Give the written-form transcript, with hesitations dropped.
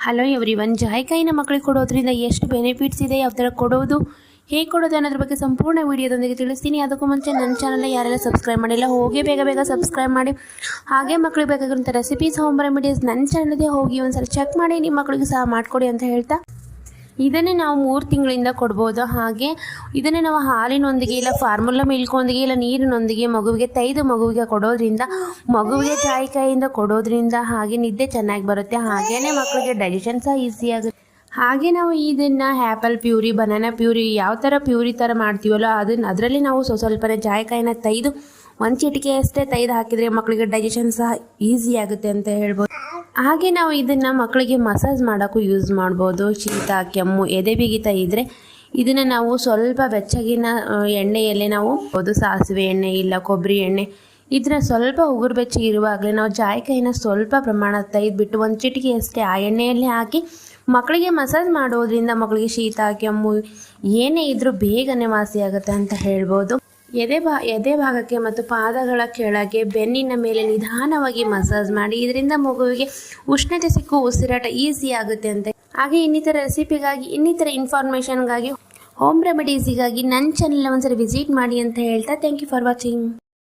Hello everyone, ಜಾಯಿಕಾಯಿನ ಮಕ್ಕಳಿಗೆ ಕೊಡೋದ್ರಿಂದ ಎಷ್ಟು ಬೆನಿಫಿಟ್ಸ್ ಇದೆ, ಯಾವ ಥರ ಕೊಡೋದು, ಹೇಗೆ ಕೊಡೋದು ಅನ್ನೋದ್ರ ಬಗ್ಗೆ ಸಂಪೂರ್ಣ ವಿಡಿಯೋದೊಂದಿಗೆ ತಿಳಿಸ್ತೀನಿ. ಅದಕ್ಕೂ ಮುಂಚೆ ನನ್ನ ಚಾನಲ್ನ ಯಾರೆಲ್ಲ ಸಬ್ಸ್ಕ್ರೈಬ್ ಮಾಡಿಲ್ಲ ಹೋಗಿ ಬೇಗ ಸಬ್ಸ್ಕ್ರೈಬ್ ಮಾಡಿ. ಹಾಗೆ ಮಕ್ಕಳಿಗೆ ಬೇಕಾಗಿರುವಂಥ ರೆಸಿಪೀಸ್, ಹೋಮ್ ರೆಮಿಡೀಸ್ ನನ್ನ ಚಾನಲ್ಗೆ ಹೋಗಿ ಒಂದ್ಸಲ ಚೆಕ್ ಮಾಡಿ ನಿಮ್ಮ ಮಕ್ಕಳಿಗೆ ಸಹ ಮಾಡಿಕೊಡಿ ಅಂತ ಹೇಳ್ತಾ, ಇದನ್ನೇ ನಾವು 3 ತಿಂಗಳಿಂದ ಕೊಡ್ಬೋದು. ಹಾಗೆ ಇದನ್ನೇ ನಾವು ಹಾಲಿನೊಂದಿಗೆ ಇಲ್ಲ ಫಾರ್ಮುಲಾ ಮಿಲ್ಕೊಂದಿಗೆ ಇಲ್ಲ ನೀರಿನೊಂದಿಗೆ ಮಗುವಿಗೆ ತೈದು ಮಗುವಿಗೆ ಕೊಡೋದ್ರಿಂದ, ಮಗುವಿಗೆ ಜಾಯಿಕಾಯಿಯಿಂದ ಕೊಡೋದ್ರಿಂದ ಹಾಗೆ ನಿದ್ದೆ ಚೆನ್ನಾಗಿ ಬರುತ್ತೆ. ಹಾಗೆಯೇ ಮಕ್ಕಳಿಗೆ ಡೈಜೆಷನ್ ಸಹ ಈಸಿ ಆಗುತ್ತೆ. ಹಾಗೆ ನಾವು ಇದನ್ನು ಆ್ಯಪಲ್ ಪ್ಯೂರಿ, ಬನಾನಾ ಪ್ಯೂರಿ ಯಾವ ಥರ ಪ್ಯೂರಿ ಥರ ಮಾಡ್ತೀವಲ್ಲ ಅದರಲ್ಲಿ ನಾವು ಸ್ವಲ್ಪನೇ ಜಾಯಿಕಾಯಿನ ತೈದು ಒಂದು ಚಿಟಿಕೆ ಅಷ್ಟೇ ತೈದು ಹಾಕಿದರೆ ಮಕ್ಕಳಿಗೆ ಡೈಜೆಷನ್ ಸಹ ಈಸಿ ಆಗುತ್ತೆ ಅಂತ ಹೇಳ್ಬೋದು. ಹಾಗೆ ನಾವು ಇದನ್ನು ಮಕ್ಕಳಿಗೆ ಮಸಾಜ್ ಮಾಡೋಕ್ಕೂ ಯೂಸ್ ಮಾಡ್ಬೋದು. ಶೀತ, ಕೆಮ್ಮು, ಎದೆ ಬಿಗಿತ ಇದ್ದರೆ ಇದನ್ನು ನಾವು ಸ್ವಲ್ಪ ಬೆಚ್ಚಗಿನ ಎಣ್ಣೆಯಲ್ಲೇ ನಾವು ಸಾಸಿವೆ ಎಣ್ಣೆ ಇಲ್ಲ ಕೊಬ್ಬರಿ ಎಣ್ಣೆ ಇದನ್ನ ಸ್ವಲ್ಪ ಉಗುರು ಬೆಚ್ಚಗಿರುವಾಗಲೇ ನಾವು ಜಾಯಿಕಾಯಿನ ಸ್ವಲ್ಪ ಪ್ರಮಾಣ ತೆಗೆದುಬಿಟ್ಟು ಒಂದು ಚಿಟಿಕೆಯಷ್ಟೇ ಆ ಎಣ್ಣೆಯಲ್ಲಿ ಹಾಕಿ ಮಕ್ಕಳಿಗೆ ಮಸಾಜ್ ಮಾಡೋದ್ರಿಂದ ಮಕ್ಕಳಿಗೆ ಶೀತ, ಕೆಮ್ಮು ಏನೇ ಇದ್ರೂ ಬೇಗನೆ ವಾಸಿಯಾಗುತ್ತೆ ಅಂತ ಹೇಳ್ಬೋದು. ಎದೆ ಭಾಗಕ್ಕೆ ಮತ್ತು ಪಾದಗಳ ಕೆಳಗೆ ಬೆನ್ನಿನ ಮೇಲೆ ನಿಧಾನವಾಗಿ ಮಸಾಜ್ ಮಾಡಿ, ಇದರಿಂದ ಮಗುವಿಗೆ ಉಷ್ಣತೆ ಸಿಕ್ಕು ಉಸಿರಾಟ ಈಸಿ ಆಗುತ್ತೆ ಅಂತ. ಹಾಗೆ ಇನ್ನಿತರ ರೆಸಿಪಿಗಾಗಿ, ಇನ್ನಿತರ ಇನ್ಫಾರ್ಮೇಷನ್ಗಾಗಿ, ಹೋಮ್ ರೆಮಿಡೀಸಿಗಾಗಿ ನನ್ನ ಚಾನಲ್ನ ಒಂದ್ಸರಿ ವಿಸಿಟ್ ಮಾಡಿ ಅಂತ ಹೇಳ್ತಾ, ಥ್ಯಾಂಕ್ ಯು ಫಾರ್ ವಾಚಿಂಗ್.